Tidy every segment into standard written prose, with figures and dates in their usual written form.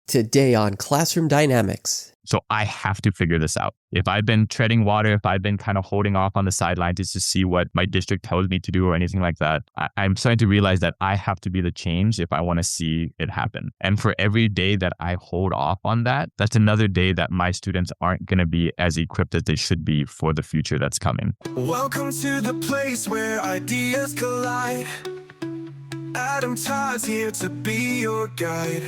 Today on Classroom Dynamics. So I have to figure this out. If I've been treading water, if I've been kind of holding off on the sideline just to see what my district tells me to do or anything like that, I'm starting to realize that I have to be the change if I want to see it happen. And for every day that I hold off on that, that's another day that my students aren't going to be as equipped as they should be for the future that's coming. Welcome to the place where ideas collide. Adam Todd's here to be your guide.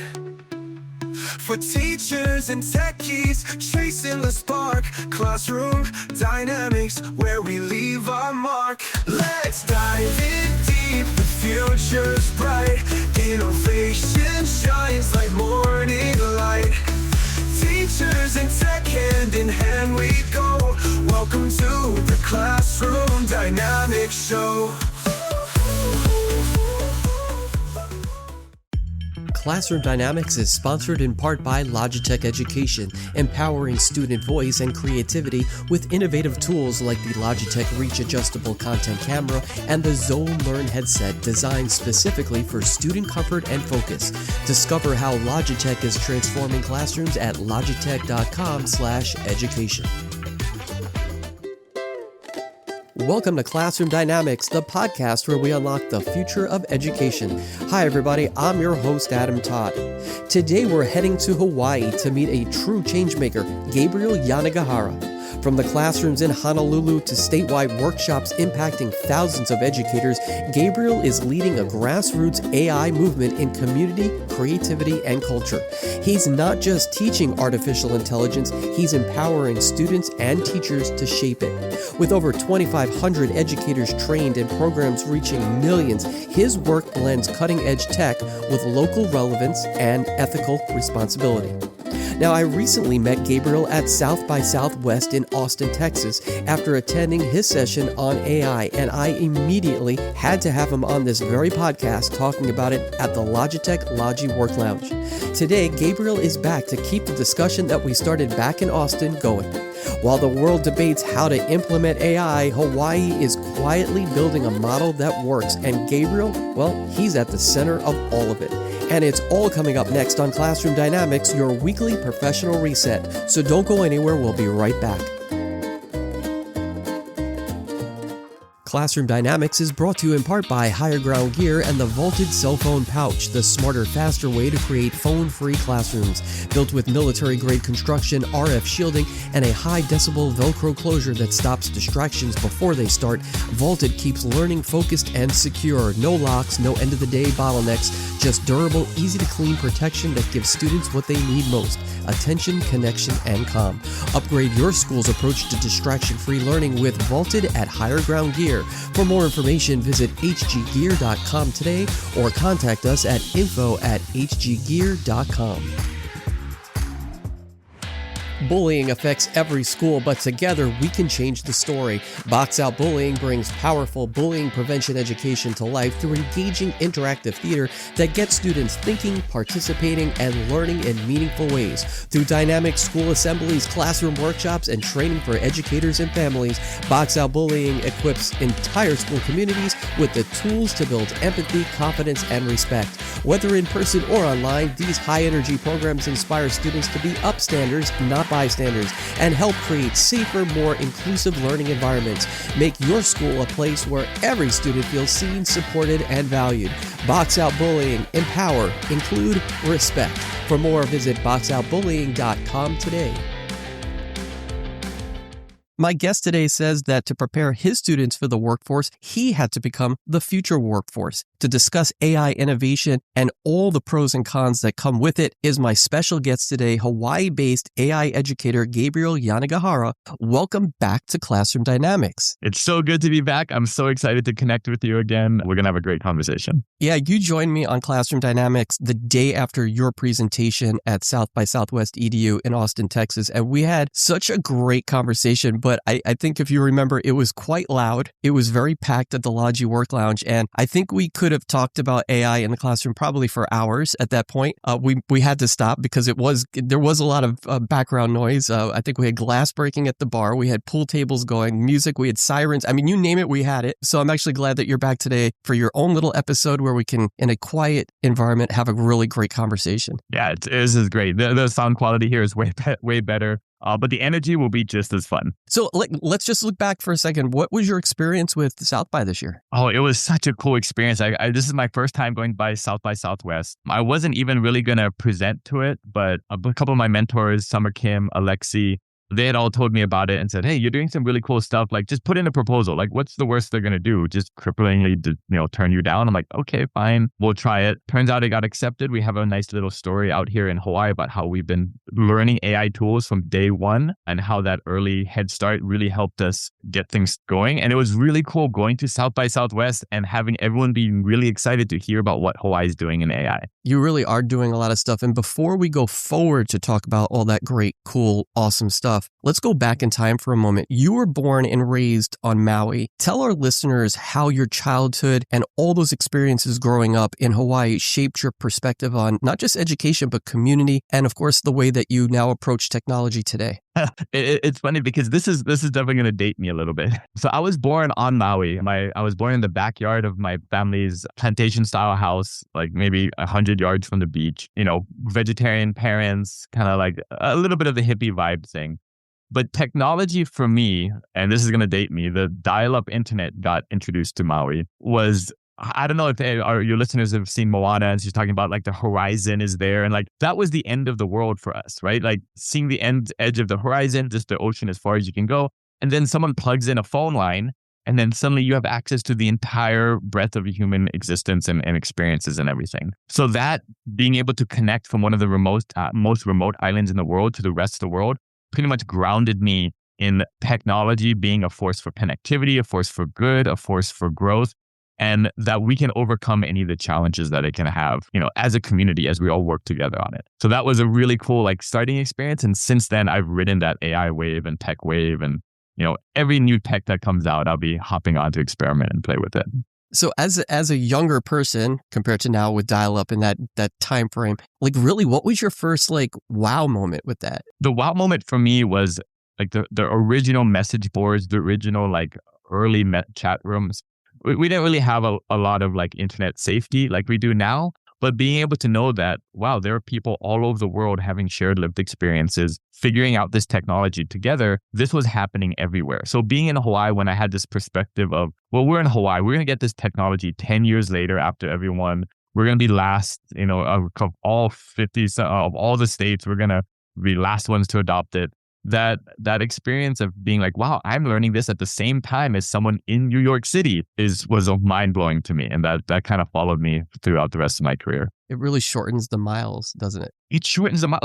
For teachers and techies, chasing the spark. Classroom dynamics, where we leave our mark. Let's dive in deep, the future's bright. Innovation shines like morning light. Teachers and tech, hand in hand we go. Welcome to the Classroom Dynamics Show. Classroom Dynamics is sponsored in part by Logitech Education, empowering student voice and creativity with innovative tools like the Logitech Reach Adjustable Content Camera and the Zone Learn headset designed specifically for student comfort and focus. Discover how Logitech is transforming classrooms at logitech.com/education. Welcome to Classroom Dynamics, the podcast where we unlock the future of education. Hi everybody, I'm your host Adam Todd. Today we're heading to Hawaii to meet a true changemaker, Gabriel Yanagihara. From the classrooms in Honolulu to statewide workshops impacting thousands of educators, Gabriel is leading a grassroots AI movement in community, creativity, and culture. He's not just teaching artificial intelligence, he's empowering students and teachers to shape it. With over 2,500 educators trained and programs reaching millions, his work blends cutting-edge tech with local relevance and ethical responsibility. Now, I recently met Gabriel at South by Southwest in Austin, Texas, after attending his session on AI, and I immediately had to have him on this very podcast talking about it at the Logitech Logi Work Lounge. Today, Gabriel is back to keep the discussion that we started back in Austin going. While the world debates how to implement AI, Hawaii is quietly building a model that works, and Gabriel, well, he's at the center of all of it. And it's all coming up next on Classroom Dynamics, your weekly professional reset. So don't go anywhere, we'll be right back. Classroom Dynamics is brought to you in part by Higher Ground Gear and the Vaulted Cell Phone Pouch, the smarter, faster way to create phone-free classrooms. Built with military-grade construction, RF shielding, and a high-decibel Velcro closure that stops distractions before they start, Vaulted keeps learning focused and secure. No locks, no end-of-the-day bottlenecks, just durable, easy-to-clean protection that gives students what they need most: attention, connection, and calm. Upgrade your school's approach to distraction-free learning with Vaulted at Higher Ground Gear. For more information, visit hggear.com today or contact us at info@hggear.com. Bullying affects every school, but together we can change the story. Box Out Bullying brings powerful bullying prevention education to life through engaging interactive theater that gets students thinking, participating, and learning in meaningful ways. Through dynamic school assemblies, classroom workshops, and training for educators and families, Box Out Bullying equips entire school communities with the tools to build empathy, confidence, and respect. Whether in person or online, these high-energy programs inspire students to be upstanders, not bystanders, and help create safer, more inclusive learning environments. Make your school a place where every student feels seen, supported, and valued. Box Out Bullying. Empower, include, respect. For more, visit boxoutbullying.com today. My guest today says that to prepare his students for the workforce, he had to become the future workforce. To discuss AI innovation and all the pros and cons that come with it is my special guest today, Hawaii-based AI educator Gabriel Yanagihara. Welcome back to Classroom Dynamics. It's so good to be back. I'm so excited to connect with you again. We're going to have a great conversation. Yeah, you joined me on Classroom Dynamics the day after your presentation at South by Southwest EDU in Austin, Texas, and we had such a great conversation. But but I think if you remember, it was quite loud. It was very packed at the Logi Work Lounge. And I think we could have talked about AI in the classroom probably for hours at that point. We had to stop because there was a lot of background noise. I think we had glass breaking at the bar. We had pool tables going, music, we had sirens. I mean, you name it, we had it. So I'm actually glad that you're back today for your own little episode where we can, in a quiet environment, have a really great conversation. Yeah, this is great. The sound quality here is way better. But the energy will be just as fun. So let's just look back for a second. What was your experience with South by this year? Oh, it was such a cool experience. This is my first time going by South by Southwest. I wasn't even really going to present to it, but a couple of my mentors, Summer Kim, Alexi, they had all told me about it and said, hey, you're doing some really cool stuff. Like, just put in a proposal. Like, what's the worst they're going to do? Just cripplingly, turn you down. I'm like, okay, fine. We'll try it. Turns out it got accepted. We have a nice little story out here in Hawaii about how we've been learning AI tools from day one and how that early head start really helped us get things going. And it was really cool going to South by Southwest and having everyone be really excited to hear about what Hawaii is doing in AI. You really are doing a lot of stuff. And before we go forward to talk about all that great, cool, awesome stuff, let's go back in time for a moment. You were born and raised on Maui. Tell our listeners how your childhood and all those experiences growing up in Hawaii shaped your perspective on not just education, but community, and of course, the way that you now approach technology today. It's funny because this is definitely going to date me a little bit. So I was born on Maui. I was born in the backyard of my family's plantation style house, like maybe 100 yards from the beach. Vegetarian parents, kind of like a little bit of the hippie vibe thing. But technology for me, and this is going to date me, the dial-up internet got introduced to Maui was, I don't know if your listeners have seen Moana, and she's talking about like the horizon is there. And like that was the end of the world for us, right? Like seeing the edge of the horizon, just the ocean as far as you can go. And then someone plugs in a phone line, and then suddenly you have access to the entire breadth of human existence and experiences and everything. So that being able to connect from one of the most remote islands in the world to the rest of the world pretty much grounded me in technology being a force for connectivity, a force for good, a force for growth, and that we can overcome any of the challenges that it can have, as a community, as we all work together on it. So that was a really cool, starting experience. And since then, I've ridden that AI wave and tech wave, and, every new tech that comes out, I'll be hopping on to experiment and play with it. So as a younger person compared to now with dial-up in that time frame, really, what was your first wow moment with that? The wow moment for me was the original message boards, the original early chat rooms. We didn't really have a lot of internet safety like we do now, but being able to know that, wow, there are people all over the world having shared lived experiences, figuring out this technology together, this was happening everywhere. So being in Hawaii, when I had this perspective of, well, we're in Hawaii, we're going to get this technology 10 years later after everyone, we're going to be last, of all 50, of all the states, we're going to be last ones to adopt it. That experience of being wow, I'm learning this at the same time as someone in New York City was mind blowing to me. And that kind of followed me throughout the rest of my career. It really shortens the miles, doesn't it? It shortens the miles.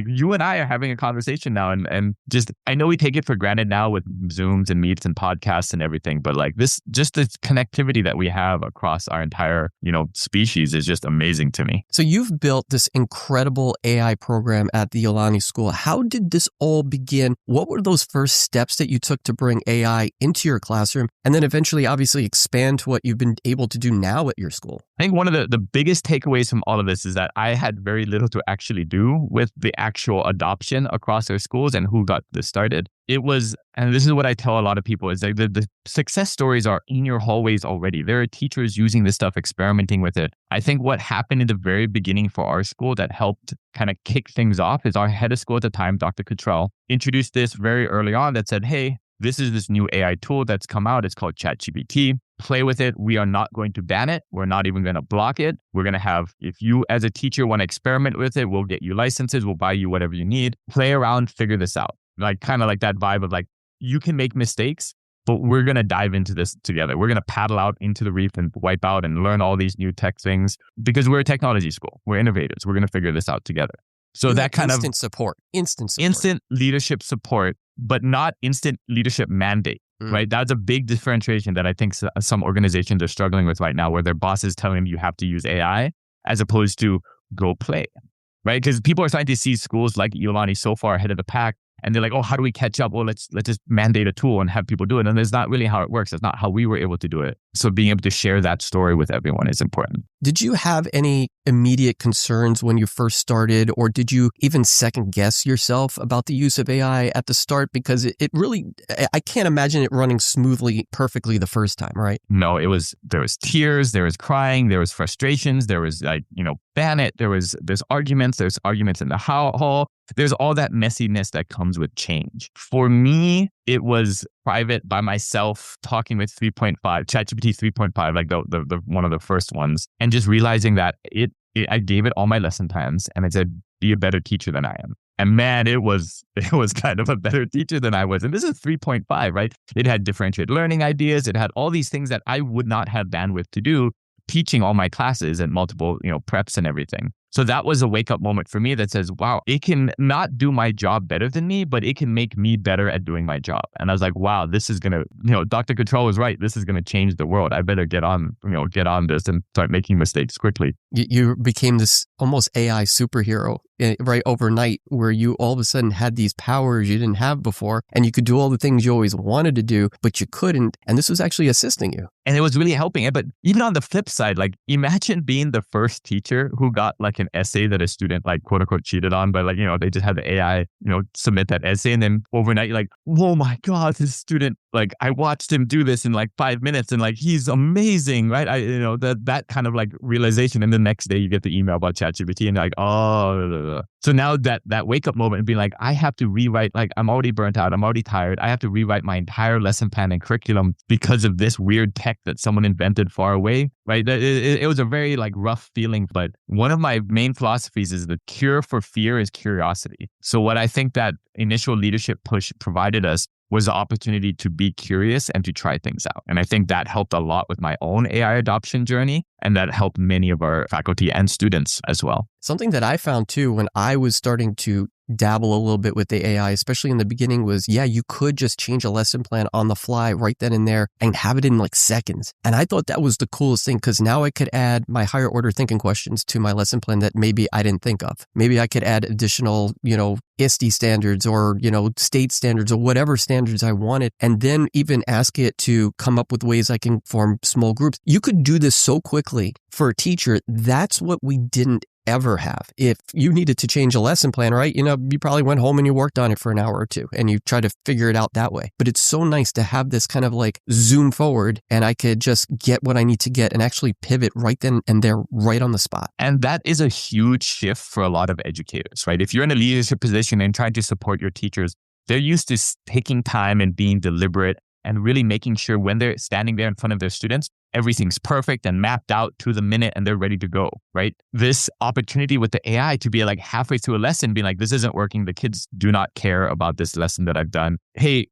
You and I are having a conversation now, and just, I know we take it for granted now with Zooms and Meets and podcasts and everything, but this connectivity that we have across our entire, species is just amazing to me. So you've built this incredible AI program at the Iolani School. How did this all begin? What were those first steps that you took to bring AI into your classroom, and then eventually obviously expand to what you've been able to do now at your school? I think one of the biggest takeaways from all of this is that I had very little to actually do with the actual adoption across our schools and who got this started. It was, and this is what I tell a lot of people, is that the success stories are in your hallways already. There are teachers using this stuff, experimenting with it. I think what happened in the very beginning for our school that helped kind of kick things off is our head of school at the time, Dr. Cottrell, introduced this very early on that said, hey, this is this new AI tool that's come out. It's called ChatGPT. Play with it. We are not going to ban it. We're not even going to block it. We're going to have, if you as a teacher want to experiment with it, we'll get you licenses. We'll buy you whatever you need. Play around, figure this out. Kind of like that vibe of you can make mistakes, but we're going to dive into this together. We're going to paddle out into the reef and wipe out and learn all these new tech things because we're a technology school. We're innovators. We're going to figure this out together. So that kind instant support. Instant leadership support, but not instant leadership mandate. Right? That's a big differentiation that I think some organizations are struggling with right now, where their boss is telling them you have to use AI as opposed to go play, right? Because people are starting to see schools like Iolani so far ahead of the pack And they're like, oh, how do we catch up? Well, let's just mandate a tool and have people do it. And that's not really how it works. That's not how we were able to do it. So being able to share that story with everyone is important. Did you have any immediate concerns when you first started, or did you even second guess yourself about the use of AI at the start? Because it really, I can't imagine it running smoothly, perfectly the first time, right? No, there was tears, there was crying, there was frustrations, there was ban it, there's arguments in the hall. There's all that messiness that comes with change. For me, it was private by myself talking with ChatGPT 3.5, like the one of the first ones, and just realizing that I gave it all my lesson plans and I said, be a better teacher than I am. And man, it was kind of a better teacher than I was. And this is 3.5, right? It had differentiated learning ideas. It had all these things that I would not have bandwidth to do, teaching all my classes and multiple, preps and everything. So that was a wake up moment for me that says, wow, it can not do my job better than me, but it can make me better at doing my job. And I was like, wow, this is going to, Dr. Control was right. This is going to change the world. I better get on this and start making mistakes quickly. You became this almost AI superhero, right, overnight, where you all of a sudden had these powers you didn't have before, and you could do all the things you always wanted to do, but you couldn't. And this was actually assisting you. And it was really helping it. But even on the flip side, like imagine being the first teacher who got like an essay that a student like quote unquote cheated on, but they just had the AI, submit that essay. And then overnight, you're like, oh my God, this student, like I watched him do this in like 5 minutes and like, he's amazing, right? That kind of like realization. And the next day you get the email about ChatGPT and you're like, oh, so now that wake up moment and being like, I have to rewrite, like I'm already burnt out. I'm already tired. I have to rewrite my entire lesson plan and curriculum because of this weird tech that someone invented far away, right? It was a very like rough feeling, but one of my main philosophies is the cure for fear is curiosity. So what I think that initial leadership push provided us was the opportunity to be curious and to try things out. And I think that helped a lot with my own AI adoption journey, and that helped many of our faculty and students as well. Something that I found too when I was starting to dabble a little bit with the AI, especially in the beginning, was, you could just change a lesson plan on the fly right then and there and have it in like seconds. And I thought that was the coolest thing, because now I could add my higher order thinking questions to my lesson plan that maybe I didn't think of. Maybe I could add additional, ISTE standards or, state standards or whatever standards I wanted, and then even ask it to come up with ways I can form small groups. You could do this so quickly for a teacher. That's what we didn't ever have. If you needed to change a lesson plan, right? You probably went home and you worked on it for an hour or two and you tried to figure it out that way. But it's so nice to have this kind of like zoom forward, and I could just get what I need to get and actually pivot right then and there, right on the spot. And that is a huge shift for a lot of educators, right? If you're in a leadership position and trying to support your teachers, they're used to taking time and being deliberate and really making sure when they're standing there in front of their students, everything's perfect and mapped out to the minute and they're ready to go, right? This opportunity with the AI to be like halfway through a lesson, being like, this isn't working. The kids do not care about this lesson that I've done. Hey,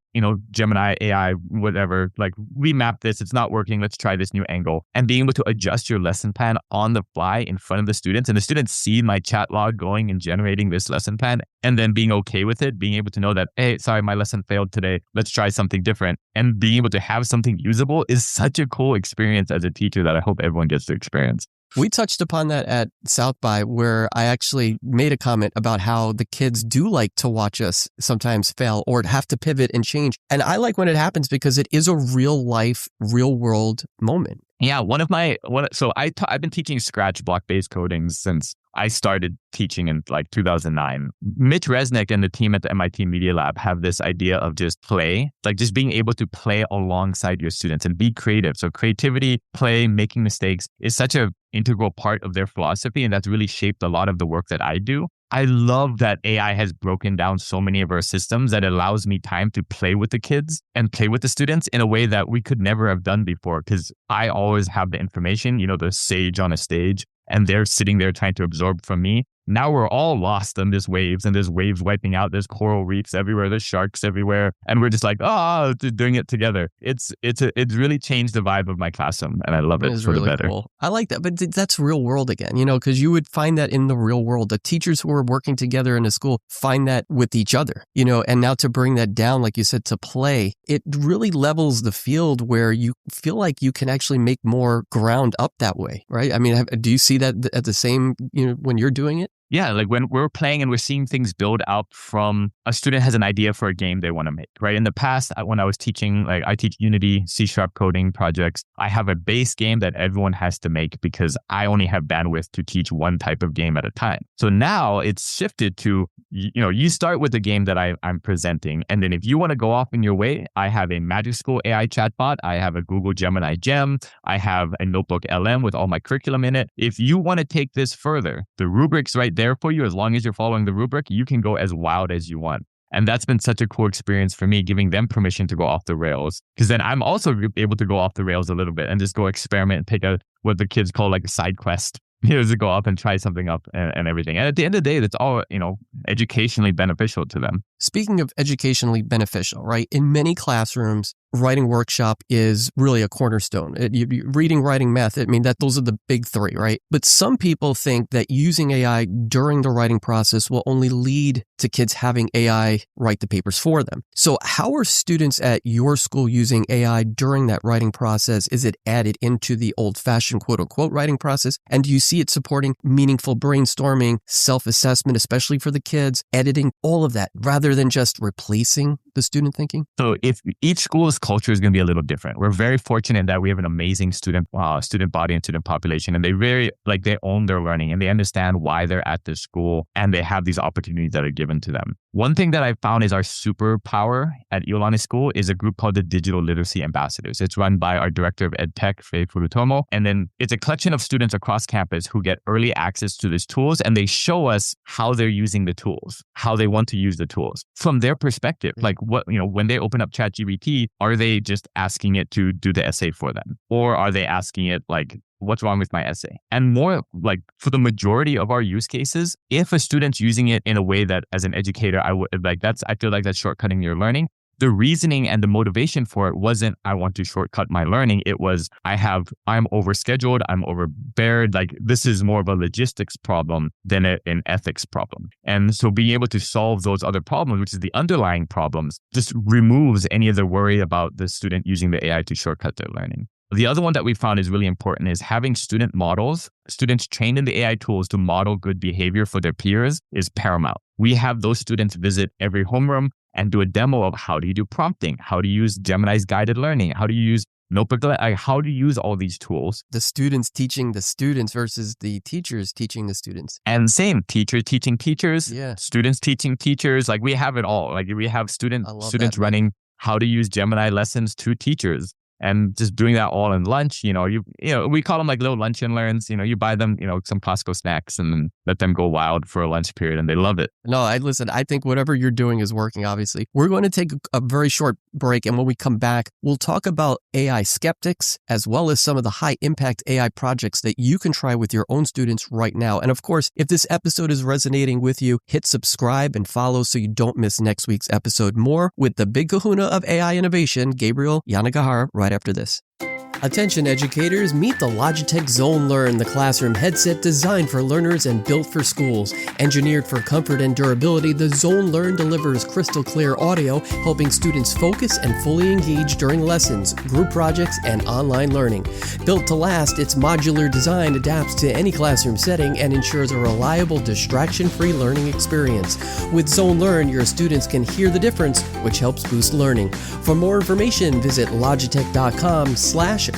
Gemini, AI, whatever, like we mapped this, it's not working. Let's try this new angle. And being able to adjust your lesson plan on the fly in front of the students, and the students see my chat log going and generating this lesson plan, and then being okay with it, being able to know that, hey, sorry, my lesson failed today. Let's try something different. And being able to have something usable is such a cool experience as a teacher that I hope everyone gets to experience. We touched upon that at South by, where I actually made a comment about how the kids do like to watch us sometimes fail or have to pivot and change. And I like when it happens because it is a real life, real world moment. Yeah, I've been teaching Scratch block-based coding since I started teaching in like 2009. Mitch Resnick and the team at the MIT Media Lab have this idea of just play, like just being able to play alongside your students and be creative. So creativity, play, making mistakes is such an integral part of their philosophy, and that's really shaped a lot of the work that I do. I love that AI has broken down so many of our systems that allows me time to play with the kids and play with the students in a way that we could never have done before, because I always have the information, the sage on a stage, and they're sitting there trying to absorb from me. Now we're all lost in these waves, and there's waves wiping out. There's coral reefs everywhere. There's sharks everywhere. And we're just like, doing it together. It's really changed the vibe of my classroom, and I love it for the better. Cool. I like that. But that's real world again, because you would find that in the real world. The teachers who are working together in a school find that with each other, and now to bring that down, like you said, to play, it really levels the field where you feel like you can actually make more ground up that way, right? I mean, do you see that at the same, when you're doing it? Yeah, like when we're playing and we're seeing things build up from a student has an idea for a game they want to make, right? In the past, when I was teaching, like I teach Unity, C# coding projects, I have a base game that everyone has to make because I only have bandwidth to teach one type of game at a time. So now it's shifted to, you start with the game that I'm presenting. And then if you want to go off in your way, I have a Magic School AI chatbot. I have a Google Gemini Gem. I have a Notebook LM with all my curriculum in it. If you want to take this further, the rubric's right there for you. As long as you're following the rubric, you can go as wild as you want. And that's been such a cool experience for me, giving them permission to go off the rails. Because then I'm also able to go off the rails a little bit and just go experiment and pick out what the kids call like a side quest. To go up and try something up and everything. And at the end of the day, that's all, educationally beneficial to them. Speaking of educationally beneficial, right? In many classrooms, writing workshop is really a cornerstone. Reading, writing, math, those are the big three, right? But some people think that using AI during the writing process will only lead to kids having AI write the papers for them. So how are students at your school using AI during that writing process? Is it added into the old-fashioned quote-unquote writing process? And do you see it supporting meaningful brainstorming, self-assessment, especially for the kids, editing, all of that, rather than just replacing the student thinking? So if each school's culture is going to be a little different. We're very fortunate that we have an amazing student body and student population, and they own their learning and they understand why they're at this school and they have these opportunities that are given to them. One thing that I found is our superpower at Iolani School is a group called the Digital Literacy Ambassadors. It's run by our director of EdTech, Faye Furutomo. And then it's a collection of students across campus who get early access to these tools, and they show us how they're using the tools, how they want to use the tools from their perspective. Like when they open up ChatGPT, are they just asking it to do the essay for them? Or are they asking it like, what's wrong with my essay? And more like for the majority of our use cases, if a student's using it in a way that as an educator, I feel like that's shortcutting your learning. The reasoning and the motivation for it wasn't, I want to shortcut my learning. It was, I'm overscheduled, I'm overbeared. Like this is more of a logistics problem than an ethics problem. And so being able to solve those other problems, which is the underlying problems, just removes any of the worry about the student using the AI to shortcut their learning. The other one that we found is really important is having student models, students trained in the AI tools to model good behavior for their peers is paramount. We have those students visit every homeroom and do a demo of how do you do prompting, how to use Gemini's guided learning, how to use Notebook, how to use all these tools. The students teaching the students versus the teachers teaching the students. And same, teachers teaching teachers, yeah. Students teaching teachers. Like we have it all. Like we have students running how to use Gemini lessons to teachers. And just doing that all in lunch, we call them like little lunch and learns. You buy them, some Costco snacks and then let them go wild for a lunch period, and they love it. No, I think whatever you're doing is working, obviously. We're going to take a very short break, and when we come back, we'll talk about AI skeptics, as well as some of the high-impact AI projects that you can try with your own students right now. And of course, if this episode is resonating with you, hit subscribe and follow so you don't miss next week's episode. More with the big kahuna of AI innovation, Gabriel Yanagihara, right after this. Attention educators, meet the Logitech Zone Learn, the classroom headset designed for learners and built for schools. Engineered for comfort and durability, the Zone Learn delivers crystal clear audio, helping students focus and fully engage during lessons, group projects, and online learning. Built to last, its modular design adapts to any classroom setting and ensures a reliable, distraction-free learning experience. With Zone Learn, your students can hear the difference, which helps boost learning. For more information, visit logitech.com/ZoneLearn.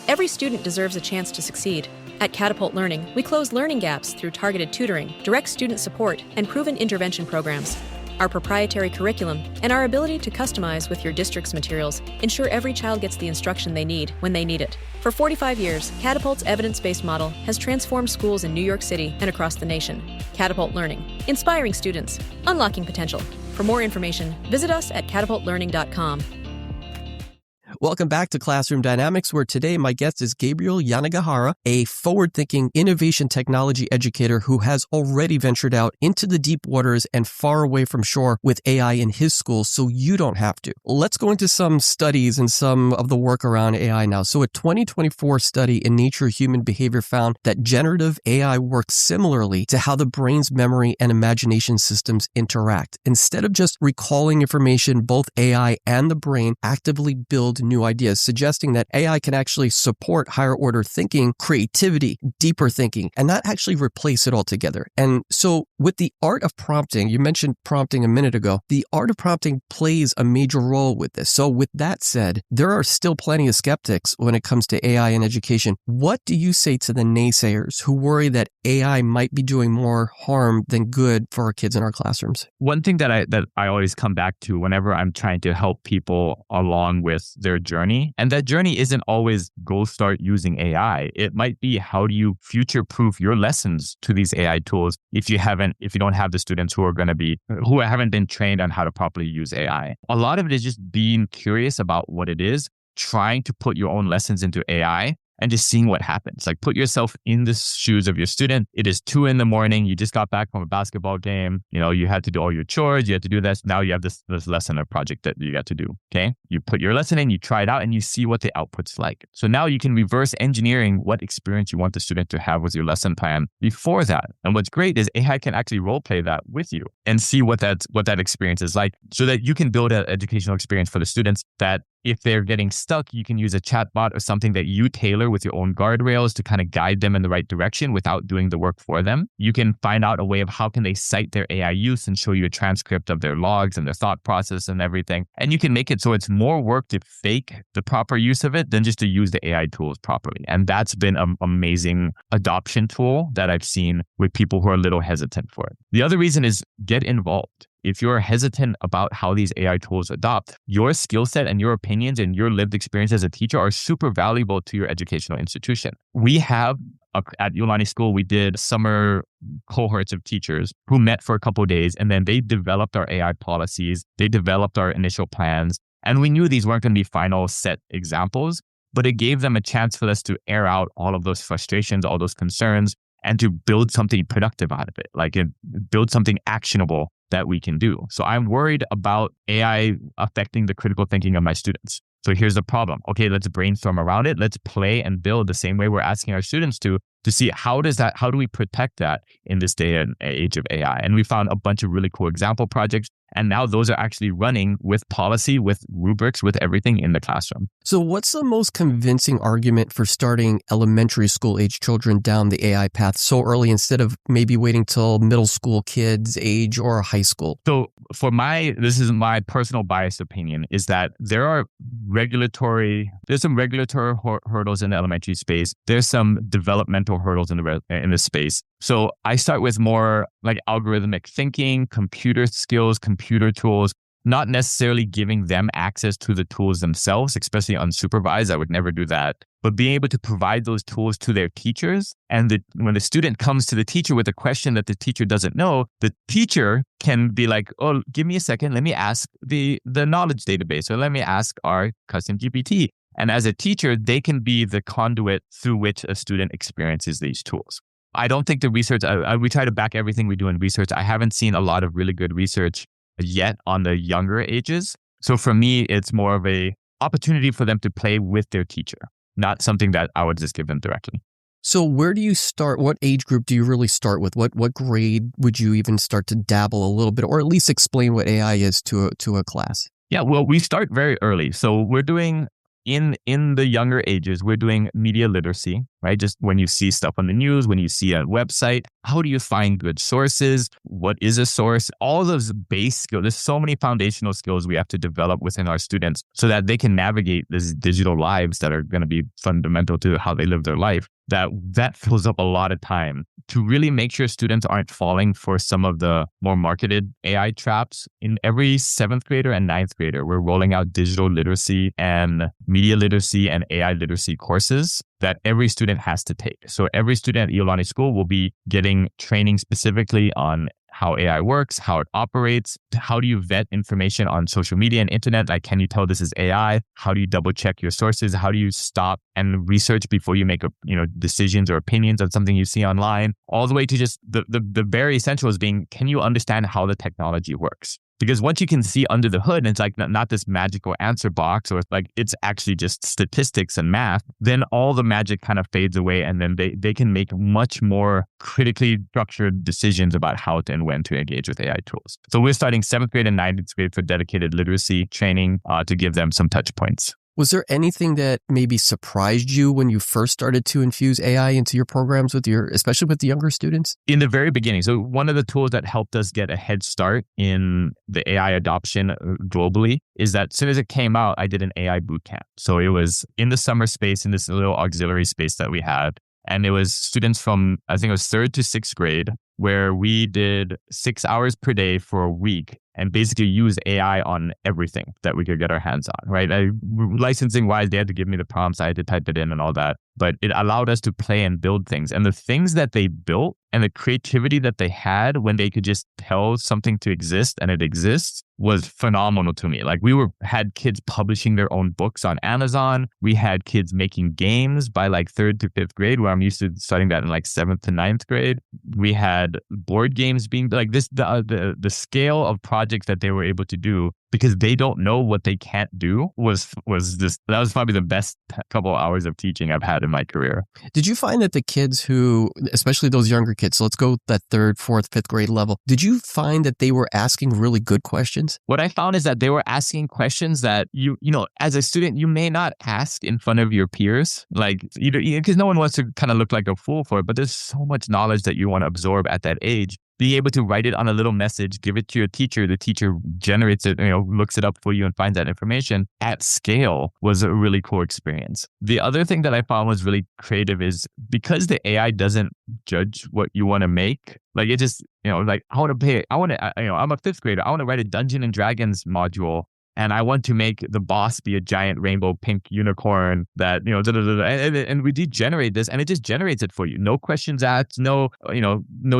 Every student deserves a chance to succeed. At Catapult Learning, we close learning gaps through targeted tutoring, direct student support, and proven intervention programs. Our proprietary curriculum and our ability to customize with your district's materials ensure every child gets the instruction they need when they need it. For 45 years, Catapult's evidence-based model has transformed schools in New York City and across the nation. Catapult Learning, inspiring students, unlocking potential. For more information, visit us at catapultlearning.com. Welcome back to Classroom Dynamics, where today my guest is Gabriel Yanagihara, a forward-thinking innovation technology educator who has already ventured out into the deep waters and far away from shore with AI in his school, so you don't have to. Let's go into some studies and some of the work around AI now. So a 2024 study in Nature Human Behavior found that generative AI works similarly to how the brain's memory and imagination systems interact. Instead of just recalling information, both AI and the brain actively build new ideas, suggesting that AI can actually support higher order thinking, creativity, deeper thinking, and not actually replace it altogether. And so with the art of prompting, you mentioned prompting a minute ago, the art of prompting plays a major role with this. So with that said, there are still plenty of skeptics when it comes to AI in education. What do you say to the naysayers who worry that AI might be doing more harm than good for our kids in our classrooms? One thing that I always come back to whenever I'm trying to help people along with their journey, and that journey isn't always go start using AI. It might be how do you future-proof your lessons to these AI tools if you don't have the students who haven't been trained on how to properly use AI. A lot of it is just being curious about what it is, trying to put your own lessons into AI, and just seeing what happens. Like put yourself in the shoes of your student. It is 2 a.m. You just got back from a basketball game. You had to do all your chores. You had to do this. Now you have this lesson or project that you got to do. Okay. You put your lesson in, you try it out, and you see what the output's like. So now you can reverse engineering what experience you want the student to have with your lesson plan before that. And what's great is AI can actually role play that with you and see what that experience is like, so that you can build an educational experience for the students that if they're getting stuck, you can use a chatbot or something that you tailor with your own guardrails to kind of guide them in the right direction without doing the work for them. You can find out a way of how can they cite their AI use and show you a transcript of their logs and their thought process and everything. And you can make it so it's more work to fake the proper use of it than just to use the AI tools properly. And that's been an amazing adoption tool that I've seen with people who are a little hesitant for it. The other reason is get involved. If you're hesitant about how these AI tools adopt, your skill set and your opinions and your lived experience as a teacher are super valuable to your educational institution. We have at Iolani School, we did summer cohorts of teachers who met for a couple of days, and then they developed our AI policies. They developed our initial plans, and we knew these weren't going to be final set examples, but it gave them a chance for us to air out all of those frustrations, all those concerns, and to build something productive out of it, build something actionable that we can do. So I'm worried about AI affecting the critical thinking of my students. So here's the problem. Okay, let's brainstorm around it. Let's play and build the same way we're asking our students to see how do we protect that in this day and age of AI. And we found a bunch of really cool example projects. And now those are actually running with policy, with rubrics, with everything in the classroom. So what's the most convincing argument for starting elementary school age children down the AI path so early instead of maybe waiting till middle school kids age or high school? So this is my personal biased opinion, is that there's some regulatory hurdles in the elementary space. There's some developmental hurdles in the space. So I start with more like algorithmic thinking, computer skills, computer tools, not necessarily giving them access to the tools themselves, especially unsupervised. I would never do that. But being able to provide those tools to their teachers. And when the student comes to the teacher with a question that the teacher doesn't know, the teacher can be like, oh, give me a second. Let me ask the knowledge database, or let me ask our custom GPT. And as a teacher, they can be the conduit through which a student experiences these tools. I don't think the research, we try to back everything we do in research. I haven't seen a lot of really good research yet on the younger ages. So for me, it's more of a opportunity for them to play with their teacher, not something that I would just give them directly. So where do you start? What age group do you really start with? What grade would you even start to dabble a little bit, or at least explain what AI is to a class? Yeah, well, we start very early. So we're doing in the younger ages, we're doing media literacy, right? Just when you see stuff on the news, when you see a website, how do you find good sources? What is a source? All those base skills. There's so many foundational skills we have to develop within our students so that they can navigate these digital lives that are going to be fundamental to how they live their life. That fills up a lot of time to really make sure students aren't falling for some of the more marketed AI traps. In every 7th grader and 9th grader, we're rolling out digital literacy and media literacy and AI literacy courses that every student has to take. So every student at Iolani School will be getting training specifically on how AI works, how it operates, how do you vet information on social media and internet? Like, can you tell this is AI? How do you double check your sources? How do you stop and research before you make decisions or opinions on something you see online? All the way to just the very essentials being, can you understand how the technology works? Because once you can see under the hood, and it's like not this magical answer box, or like it's actually just statistics and math, then all the magic kind of fades away, and then they can make much more critically structured decisions about how to and when to engage with AI tools. So we're starting 7th grade and 9th grade for dedicated literacy training to give them some touch points. Was there anything that maybe surprised you when you first started to infuse AI into your programs especially with the younger students? In the very beginning, so one of the tools that helped us get a head start in the AI adoption globally is that as soon as it came out, I did an AI boot camp. So it was in the summer space, in this little auxiliary space that we had. And it was students from, I think it was 3rd to 6th grade, where we did 6 hours per day for a week and basically use AI on everything that we could get our hands on, right? Licensing wise, they had to give me the prompts. I had to type it in and all that. But it allowed us to play and build things. And the things that they built and the creativity that they had when they could just tell something to exist and it exists was phenomenal to me. Like had kids publishing their own books on Amazon. We had kids making games by like 3rd to 5th grade, where I'm used to studying that in like 7th to 9th grade. We had board games being like this, the scale of projects that they were able to do because they don't know what they can't do that was probably the best couple of hours of teaching I've had in my career. Did you find that the kids who, especially those younger kids, so let's go that 3rd, 4th, 5th grade level, did you find that they were asking really good questions? What I found is that they were asking questions that you know, as a student, you may not ask in front of your peers, like either because no one wants to kind of look like a fool for it, but there's so much knowledge that you want to absorb at that age. Being able to write it on a little message, give it to your teacher, the teacher generates it, looks it up for you and finds that information at scale was a really cool experience. The other thing that I found was really creative is because the AI doesn't judge what you want to make, like it just, like I'm a 5th grader. I want to write a Dungeons and Dragons module. And I want to make the boss be a giant rainbow pink unicorn that, and we degenerate this and it just generates it for you. No questions asked, no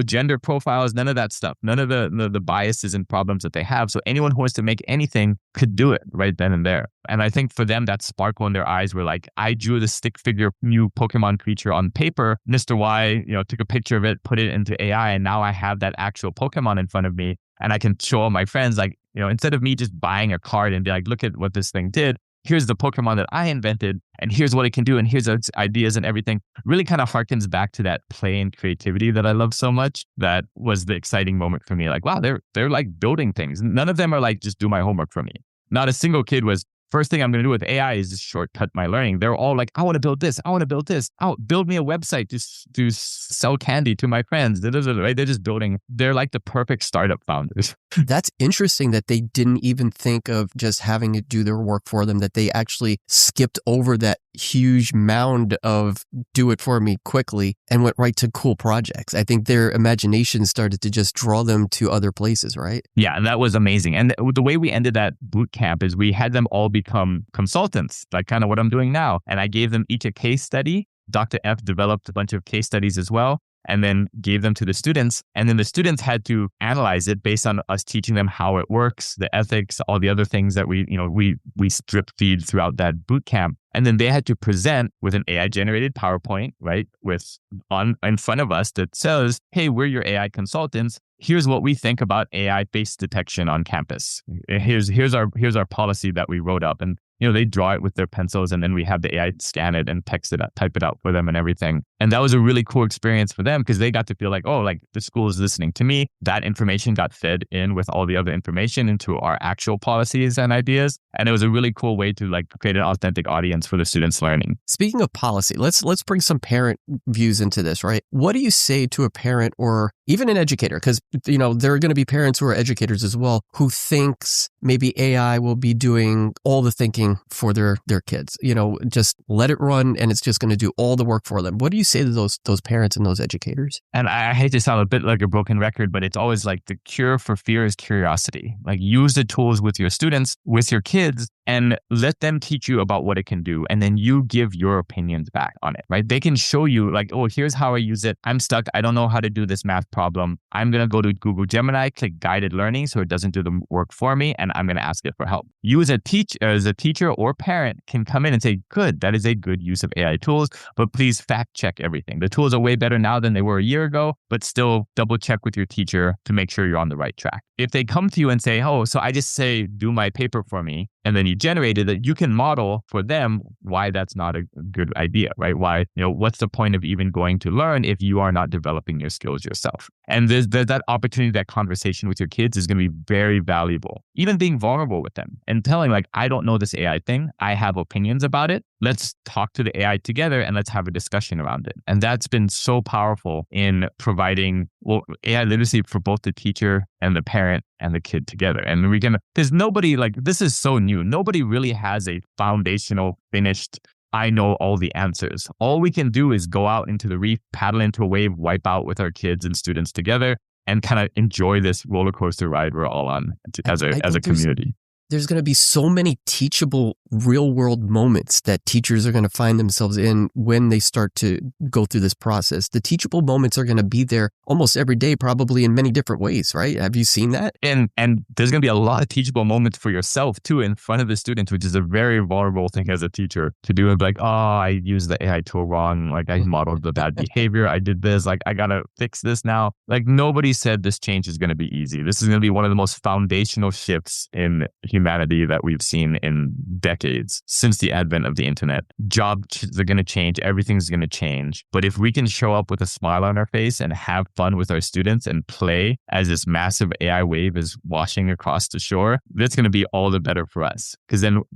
gender profiles, none of that stuff, none of the biases and problems that they have. So anyone who wants to make anything could do it right then and there. And I think for them, that sparkle in their eyes were like, I drew the stick figure new Pokemon creature on paper. Mr. Y, took a picture of it, put it into AI, and now I have that actual Pokemon in front of me. And I can show all my friends, like, instead of me just buying a card and be like, look at what this thing did. Here's the Pokemon that I invented, and here's what it can do, and here's its ideas and everything. Really kind of harkens back to that play and creativity that I love so much. That was the exciting moment for me. Like, wow, they're like building things. None of them are like, just do my homework for me. Not a single kid was, first thing I'm going to do with AI is just shortcut my learning. They're all like, I want to build this. I want to build this. Build me a website to sell candy to my friends. Right? They're just building. They're like the perfect startup founders. That's interesting that they didn't even think of just having it do their work for them, that they actually skipped over that huge mound of do it for me quickly and went right to cool projects. I think their imagination started to just draw them to other places, right? Yeah, and that was amazing. And the way we ended that boot camp is we had them all become consultants, like kind of what I'm doing now. And I gave them each a case study. Dr. F developed a bunch of case studies as well, and then gave them to the students. And then the students had to analyze it based on us teaching them how it works, the ethics, all the other things that we strip feed throughout that boot camp. And then they had to present with an AI generated PowerPoint, right? In front of us that says, hey, we're your AI consultants. Here's what we think about AI face detection on campus. Here's our policy that we wrote up. And they draw it with their pencils, and then we have the AI scan it and type it out for them and everything. And that was a really cool experience for them because they got to feel like, oh, like the school is listening to me. That information got fed in with all the other information into our actual policies and ideas. And it was a really cool way to like create an authentic audience for the students learning. Speaking of policy, let's bring some parent views into this, right? What do you say to a parent or even an educator? Because, there are going to be parents who are educators as well who thinks maybe AI will be doing all the thinking for their kids. Just let it run and it's just going to do all the work for them. What do you say to those parents and those educators? And I hate to sound a bit like a broken record, but it's always like the cure for fear is curiosity. Like use the tools with your students, with your kids, and let them teach you about what it can do. And then you give your opinions back on it, right? They can show you like, oh, here's how I use it. I'm stuck. I don't know how to do this math problem. I'm going to go to Google Gemini, click guided learning so it doesn't do the work for me. And I'm going to ask it for help. You as a teacher or parent can come in and say, good, that is a good use of AI tools, but please fact check everything. The tools are way better now than they were a year ago, but still double check with your teacher to make sure you're on the right track. If they come to you and say, oh, so I just say, do my paper for me, and then you generated it, you can model for them why that's not a good idea, right? Why, what's the point of even going to learn if you are not developing your skills yourself? And there's that opportunity, that conversation with your kids is going to be very valuable. Even being vulnerable with them and telling like, I don't know this AI thing. I have opinions about it. Let's talk to the AI together and let's have a discussion around it. And that's been so powerful in providing AI literacy for both the teacher and the parent and the kid together. And there's nobody like, this is so new. Nobody really has a foundational finished, I know all the answers. All we can do is go out into the reef, paddle into a wave, wipe out with our kids and students together, and kind of enjoy this roller coaster ride we're all on as a community. There's going to be so many teachable real world moments that teachers are going to find themselves in when they start to go through this process. The teachable moments are going to be there almost every day, probably in many different ways, right? Have you seen that? And there's going to be a lot of teachable moments for yourself too in front of the students, which is a very vulnerable thing as a teacher to do. And be like, oh, I used the AI tool wrong. Like I modeled the bad behavior. I did this. Like I got to fix this now. Like nobody said this change is going to be easy. This is going to be one of the most foundational shifts in humanity that we've seen in decades since the advent of the internet. Jobs are going to change. Everything's going to change. But if we can show up with a smile on our face and have fun with our students and play as this massive AI wave is washing across the shore, that's going to be all the better for us.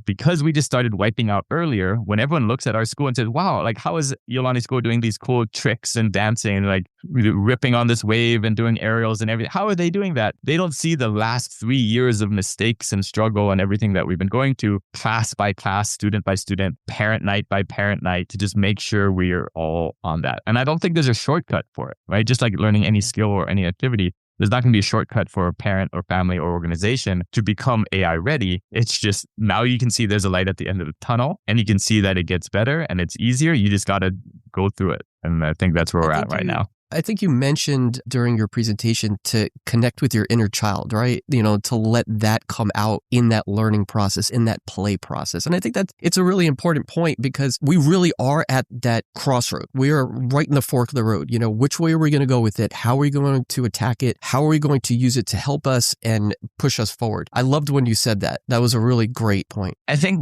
Because we just started wiping out earlier, when everyone looks at our school and says, wow, like how is Yolani's school doing these cool tricks and dancing and like ripping on this wave and doing aerials and everything? How are they doing that? They don't see the last 3 years of mistakes and struggle and everything that we've been going to, class by class, student by student, parent night by parent night, to just make sure we are all on that. And I don't think there's a shortcut for it, right? Just like learning any skill or any activity, there's not going to be a shortcut for a parent or family or organization to become AI ready. It's just now you can see there's a light at the end of the tunnel and you can see that it gets better and it's easier. You just got to go through it. And I think that's where we're at right now. I think you mentioned during your presentation to connect with your inner child, right? To let that come out in that learning process, in that play process. And I think it's a really important point because we really are at that crossroad. We are right in the fork of the road. Which way are we going to go with it? How are we going to attack it? How are we going to use it to help us and push us forward? I loved when you said that. That was a really great point. I think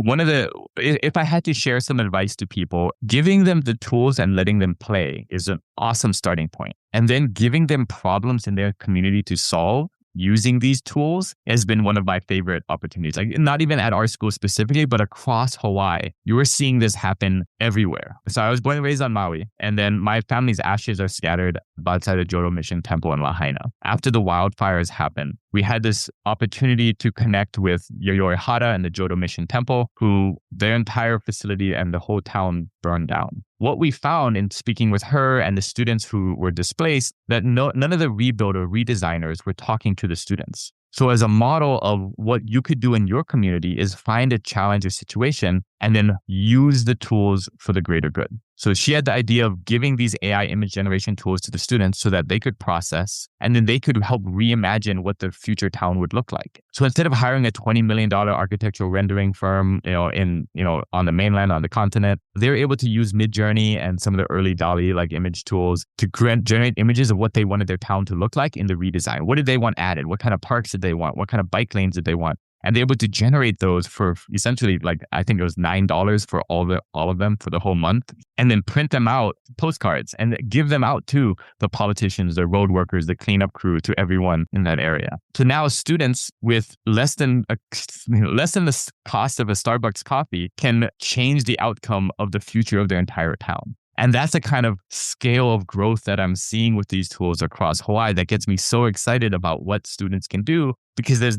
if I had to share some advice to people, giving them the tools and letting them play is an awesome starting point. And then giving them problems in their community to solve using these tools has been one of my favorite opportunities. Like not even at our school specifically, but across Hawaii, you were seeing this happen everywhere. So I was born and raised on Maui, and then my family's ashes are scattered outside the Jodo Mission Temple in Lahaina. After the wildfires happened, we had this opportunity to connect with Yayoi Hara and the Jodo Mission Temple, who their entire facility and the whole town burned down. What we found in speaking with her and the students who were displaced, that none of the rebuild or redesigners were talking to the students. So as a model of what you could do in your community is find a challenge or situation and then use the tools for the greater good. So she had the idea of giving these AI image generation tools to the students so that they could process and then they could help reimagine what the future town would look like. So instead of hiring a $20 million architectural rendering firm, on the mainland, on the continent, they're able to use Midjourney and some of the early DALL-E like image tools to generate images of what they wanted their town to look like in the redesign. What did they want added? What kind of parks did they want? What kind of bike lanes did they want? And they're able to generate those for essentially I think it was $9 for all of them for the whole month, and then print them out, postcards, and give them out to the politicians, the road workers, the cleanup crew, to everyone in that area. So now students with less than the cost of a Starbucks coffee can change the outcome of the future of their entire town. And that's the kind of scale of growth that I'm seeing with these tools across Hawaii that gets me so excited about what students can do, because as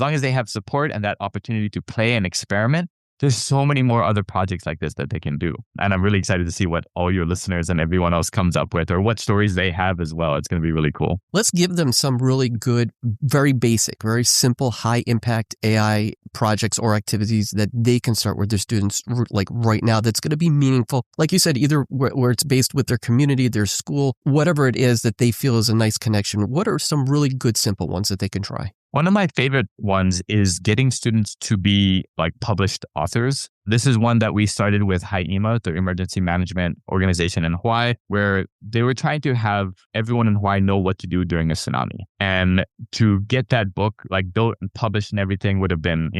long as they have support and that opportunity to play and experiment, there's so many more other projects like this that they can do. And I'm really excited to see what all your listeners and everyone else comes up with or what stories they have as well. It's going to be really cool. Let's give them some really good, very basic, very simple, high impact AI projects or activities that they can start with their students like right now that's going to be meaningful. Like you said, either where it's based with their community, their school, whatever it is that they feel is a nice connection. What are some really good, simple ones that they can try? One of my favorite ones is getting students to be like published authors. This is one that we started with HIEMA, the emergency management organization in Hawaii, where they were trying to have everyone in Hawaii know what to do during a tsunami. And to get that book like built and published and everything would have been,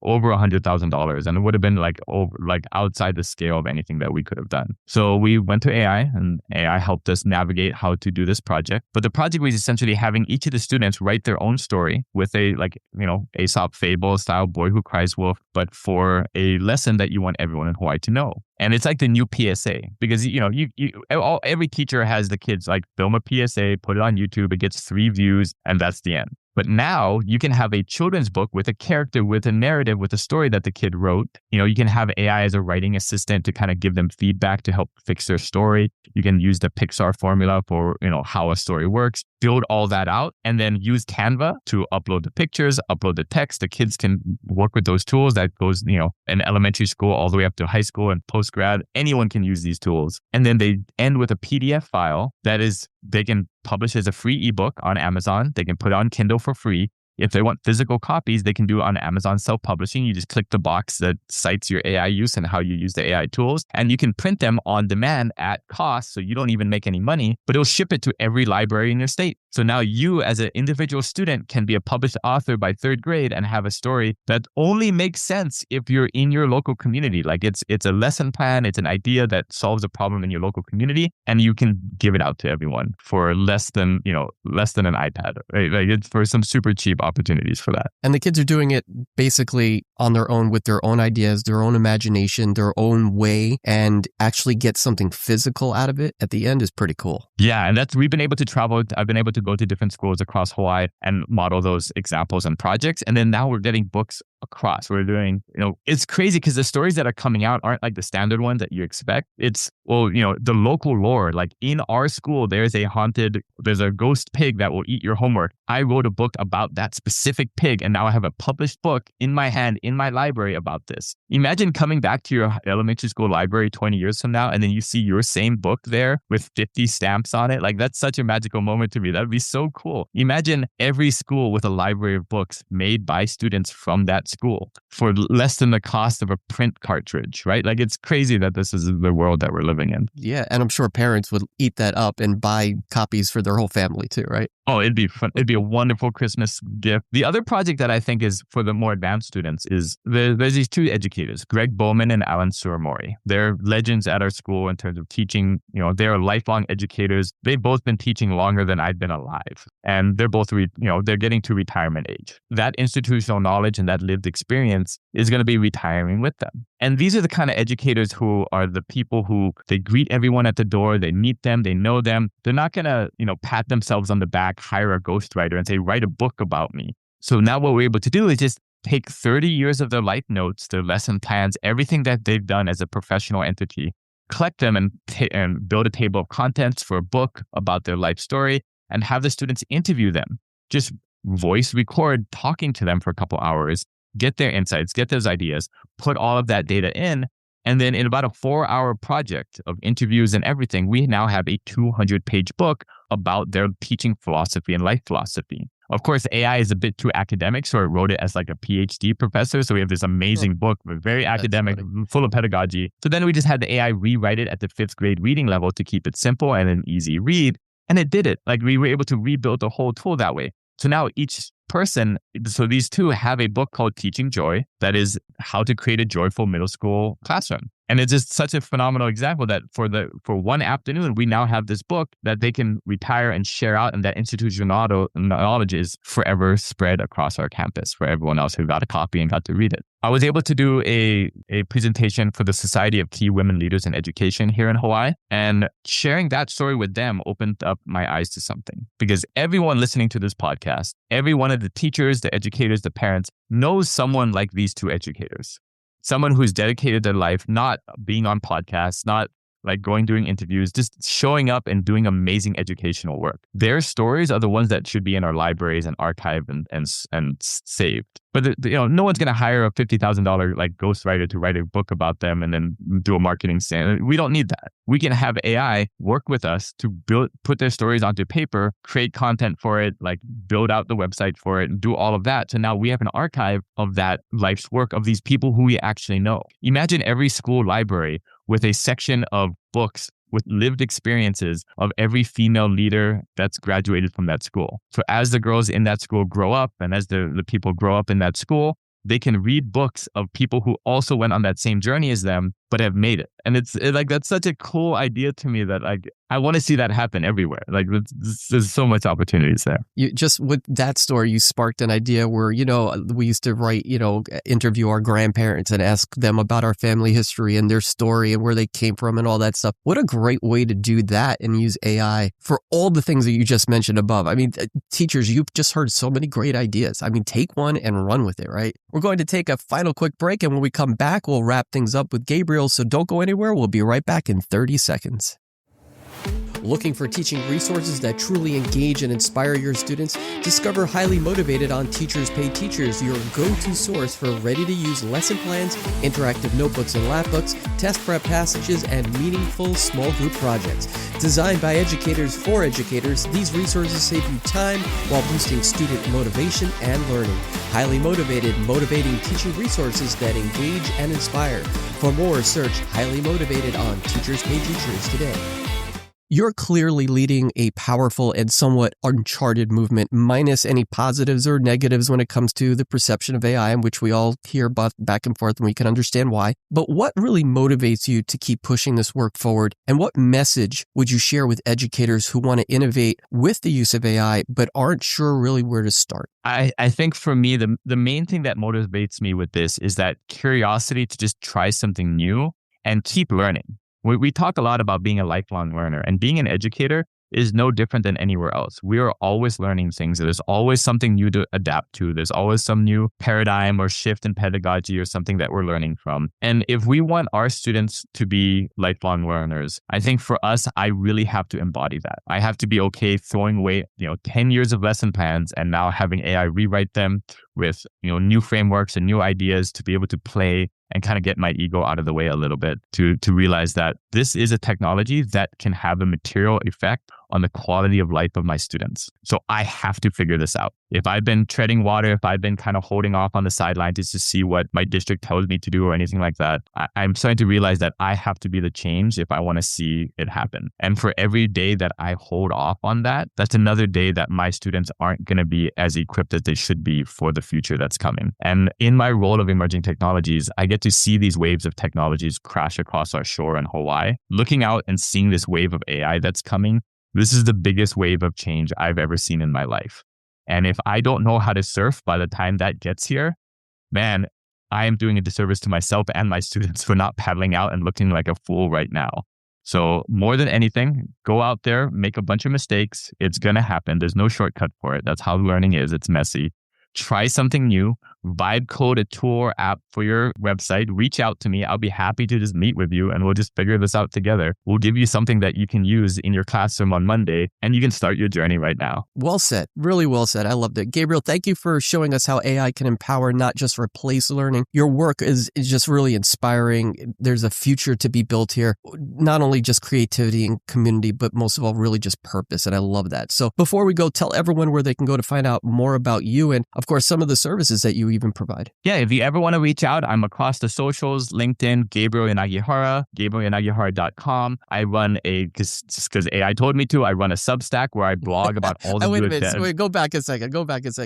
over $100,000, and it would have been like outside the scale of anything that we could have done. So we went to AI, and AI helped us navigate how to do this project. But the project was essentially having each of the students write their own story with a Aesop fable style boy who cries wolf, but for a lesson that you want everyone in Hawaii to know. And it's like the new PSA, because every teacher has the kids like film a PSA, put it on YouTube, it gets 3 views, and that's the end. But now you can have a children's book with a character, with a narrative, with a story that the kid wrote. You can have AI as a writing assistant to kind of give them feedback to help fix their story. You can use the Pixar formula for, how a story works, build all that out, and then use Canva to upload the pictures, upload the text. The kids can work with those tools. That goes, in elementary school all the way up to high school and post-grad. Anyone can use these tools. And then they end with a PDF file that is, they can publish as a free ebook on Amazon. They can put it on Kindle for free. If they want physical copies, they can do it on Amazon self-publishing. You just click the box that cites your AI use and how you use the AI tools. And you can print them on demand at cost, so you don't even make any money, but it'll ship it to every library in your state. So now you, as an individual student, can be a published author by 3rd grade and have a story that only makes sense if you're in your local community. Like it's a lesson plan, it's an idea that solves a problem in your local community, and you can give it out to everyone for less than an iPad, right? Like it's for some super cheap opportunities for that. And the kids are doing it basically on their own with their own ideas, their own imagination, their own way, and actually get something physical out of it at the end is pretty cool. Yeah, and we've been able to travel. I've been able to go to different schools across Hawaii and model those examples and projects. And then now we're getting books across. We're doing, it's crazy because the stories that are coming out aren't like the standard ones that you expect. It's, the local lore. Like in our school, there's a ghost pig that will eat your homework. I wrote a book about that specific pig, and now I have a published book in my hand in my library about this. Imagine coming back to your elementary school library 20 years from now, and then you see your same book there with 50 stamps on it. Like that's such a magical moment to me. That'd be so cool. Imagine every school with a library of books made by students from that school for less than the cost of a print cartridge, right? Like it's crazy that this is the world that we're living in. Yeah, and I'm sure parents would eat that up and buy copies for their whole family too, right? Oh, it'd be fun. It'd be a wonderful Christmas gift. The other project that I think is for the more advanced students is there's these 2 educators, Greg Bowman and Alan Suramori. They're legends at our school in terms of teaching. They're lifelong educators. They've both been teaching longer than I've been alive. And they're both, they're getting to retirement age. That institutional knowledge and that lived experience is going to be retiring with them. And these are the kind of educators who are the people who they greet everyone at the door. They meet them. They know them. They're not going to, pat themselves on the back, hire a ghostwriter and say, write a book about me. So now what we're able to do is just take 30 years of their life notes, their lesson plans, everything that they've done as a professional entity, collect them and build a table of contents for a book about their life story and have the students interview them. Just voice record talking to them for a couple hours, get their insights, get those ideas, put all of that data in. And then in about a 4-hour project of interviews and everything, we now have a 200-page book about their teaching philosophy and life philosophy. Of course, AI is a bit too academic, so I wrote it as like a PhD professor. So we have this amazing book, very academic, full of pedagogy. So then we just had the AI rewrite it at the 5th grade reading level to keep it simple and an easy read. And it did it. Like we were able to rebuild the whole tool that way. So now each person, so these 2 have a book called Teaching Joy, that is how to create a joyful middle school classroom. And it's just such a phenomenal example that for one afternoon, we now have this book that they can retire and share out, and that institutional knowledge is forever spread across our campus for everyone else who got a copy and got to read it. I was able to do a presentation for the Society of Key Women Leaders in Education here in Hawaii, and sharing that story with them opened up my eyes to something. Because everyone listening to this podcast, every one of the teachers, the educators, the parents knows someone like these 2 educators. Someone who's dedicated their life, not being on podcasts, not like doing interviews, just showing up and doing amazing educational work. Their stories are the ones that should be in our libraries and archived and saved. But no one's going to hire a $50,000 like ghostwriter to write a book about them and then do a marketing stand. We don't need that. We can have AI work with us to put their stories onto paper, create content for it, like build out the website for it, and do all of that. So now we have an archive of that life's work of these people who we actually know. Imagine every school library with a section of books with lived experiences of every female leader that's graduated from that school. So as the girls in that school grow up and as the people grow up in that school, they can read books of people who also went on that same journey as them, but have made it. And it's like, that's such a cool idea to me that like, I want to see that happen everywhere. Like there's so much opportunities there. You just with that story, you sparked an idea where, we used to write, interview our grandparents and ask them about our family history and their story and where they came from and all that stuff. What a great way to do that and use AI for all the things that you just mentioned above. I mean, teachers, you've just heard so many great ideas. I mean, take one and run with it, right? We're going to take a final quick break. And when we come back, we'll wrap things up with Gabriel. So don't go anywhere. We'll be right back in 30 seconds. Looking for teaching resources that truly engage and inspire your students? Discover Highly Motivated on Teachers Pay Teachers, your go-to source for ready-to-use lesson plans, interactive notebooks and lapbooks, test prep passages, and meaningful small group projects. Designed by educators for educators, these resources save you time while boosting student motivation and learning. Highly Motivated, motivating teaching resources that engage and inspire. For more, search Highly Motivated on Teachers Pay Teachers today. You're clearly leading a powerful and somewhat uncharted movement, minus any positives or negatives when it comes to the perception of AI, in which we all hear back and forth and we can understand why. But what really motivates you to keep pushing this work forward? And what message would you share with educators who want to innovate with the use of AI, but aren't sure really where to start? I think for me, the main thing that motivates me with this is that curiosity to just try something new and keep learning. We talk a lot about being a lifelong learner, and being an educator is no different than anywhere else. We are always learning things. There's always something new to adapt to. There's always some new paradigm or shift in pedagogy or something that we're learning from. And if we want our students to be lifelong learners, I think for us, I really have to embody that. I have to be okay throwing away, 10 years of lesson plans and now having AI rewrite them with, new frameworks and new ideas to be able to play and kind of get my ego out of the way a little bit to realize that this is a technology that can have a material effect on the quality of life of my students. So I have to figure this out. If I've been treading water, if I've been kind of holding off on the sidelines just to see what my district tells me to do or anything like that, I'm starting to realize that I have to be the change if I want to see it happen. And for every day that I hold off on that, that's another day that my students aren't going to be as equipped as they should be for the future that's coming. And in my role of emerging technologies, I get to see these waves of technologies crash across our shore in Hawaii. Looking out and seeing this wave of AI that's coming, this is the biggest wave of change I've ever seen in my life. And if I don't know how to surf by the time that gets here, man, I am doing a disservice to myself and my students for not paddling out and looking like a fool right now. So more than anything, go out there, make a bunch of mistakes. It's going to happen. There's no shortcut for it. That's how learning is. It's messy. Try something new, vibe code a tool app for your website, reach out to me. I'll be happy to just meet with you and we'll just figure this out together. We'll give you something that you can use in your classroom on Monday and you can start your journey right now. Well said. Really well said. I loved it. Gabriel, thank you for showing us how AI can empower, not just replace learning. Your work is just really inspiring. There's a future to be built here, not only just creativity and community, but most of all, really just purpose. And I love that. So before we go, tell everyone where they can go to find out more about you and, of course, some of the services that you even provide. Yeah, if you ever want to reach out, I'm across the socials, LinkedIn, Gabriel Yanagihara, GabrielYanagihara.com. I run because AI told me to, I run a Substack where I blog about all the Wait, go back a second.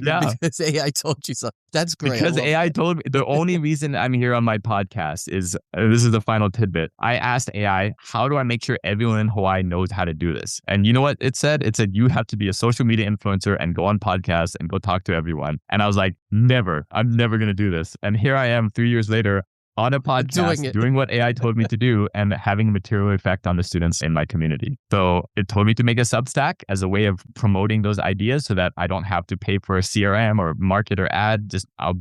Yeah. Because AI told you so. That's great. Because AI told me, the only reason I'm here on my podcast is, this is the final tidbit. I asked AI, how do I make sure everyone in Hawaii knows how to do this? And you know what it said? It said, you have to be a social media influencer and go on podcasts and go talk to everyone. And I was like, never. I'm never going to do this. And here I am 3 years later on a podcast, doing what AI told me to do and having a material effect on the students in my community. So it told me to make a Substack as a way of promoting those ideas so that I don't have to pay for a CRM or market or ad. Just I'll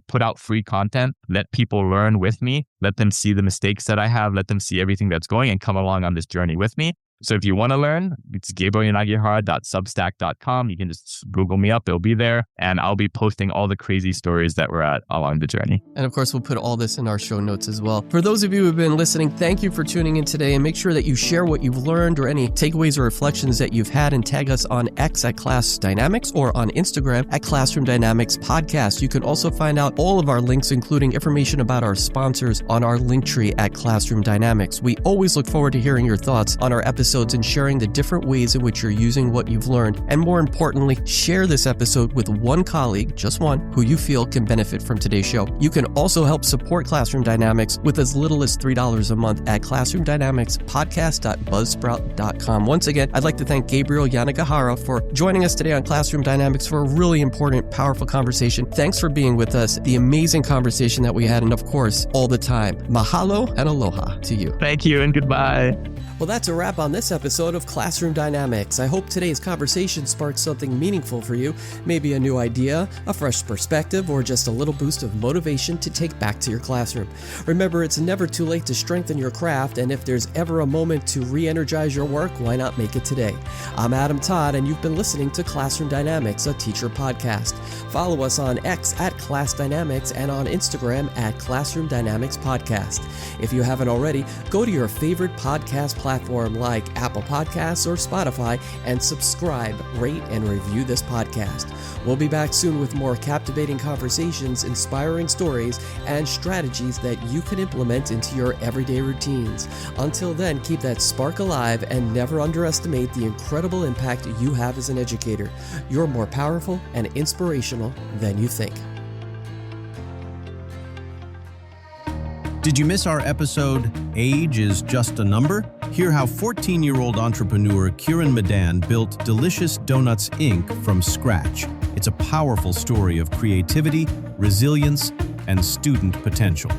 put out free content, let people learn with me, let them see the mistakes that I have, let them see everything that's going and come along on this journey with me. So if you want to learn, it's GabrielYanagihara.substack.com. You can just Google me up. It'll be there. And I'll be posting all the crazy stories that we're at along the journey. And of course, we'll put all this in our show notes as well. For those of you who have been listening, thank you for tuning in today. And make sure that you share what you've learned or any takeaways or reflections that you've had and tag us on X at Class Dynamics or on Instagram at Classroom Dynamics Podcast. You can also find out all of our links, including information about our sponsors on our link tree at Classroom Dynamics. We always look forward to hearing your thoughts on our episodes episodes and sharing the different ways in which you're using what you've learned. And more importantly, share this episode with one colleague, just one, who you feel can benefit from today's show. You can also help support Classroom Dynamics with as little as $3 a month at classroomdynamicspodcast.buzzsprout.com. Once again, I'd like to thank Gabriel Yanagihara for joining us today on Classroom Dynamics for a really important, powerful conversation. Thanks for being with us, the amazing conversation that we had, and of course, all the time. Mahalo and aloha to you. Thank you and goodbye. Well, that's a wrap on this episode of Classroom Dynamics. I hope today's conversation sparked something meaningful for you, maybe a new idea, a fresh perspective, or just a little boost of motivation to take back to your classroom. Remember, it's never too late to strengthen your craft, and if there's ever a moment to re-energize your work, why not make it today? I'm Adam Todd, and you've been listening to Classroom Dynamics, a teacher podcast. Follow us on X at Class Dynamics and on Instagram at Classroom Dynamics Podcast. If you haven't already, go to your favorite podcast platform like Apple Podcasts or Spotify and subscribe, rate, and review this podcast. We'll be back soon with more captivating conversations, inspiring stories, and strategies that you can implement into your everyday routines. Until then, keep that spark alive and never underestimate the incredible impact you have as an educator. You're more powerful and inspirational than you think. Did you miss our episode, Age is Just a Number? Hear how 14-year-old entrepreneur Kieran Madan built Delicious Donuts, Inc. from scratch. It's a powerful story of creativity, resilience, and student potential.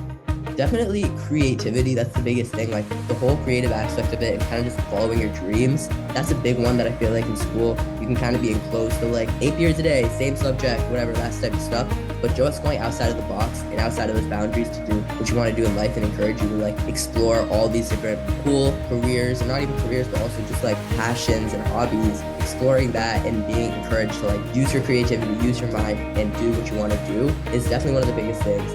Definitely creativity, that's the biggest thing, like the whole creative aspect of it and kind of just following your dreams. That's a big one that I feel like in school, you can kind of be enclosed to like 8 periods a day, same subject, whatever, that type of stuff. But just going outside of the box and outside of those boundaries to do what you want to do in life and encourage you to like explore all these different cool careers, and not even careers, but also just like passions and hobbies, exploring that and being encouraged to like use your creativity, use your mind, and do what you want to do is definitely one of the biggest things.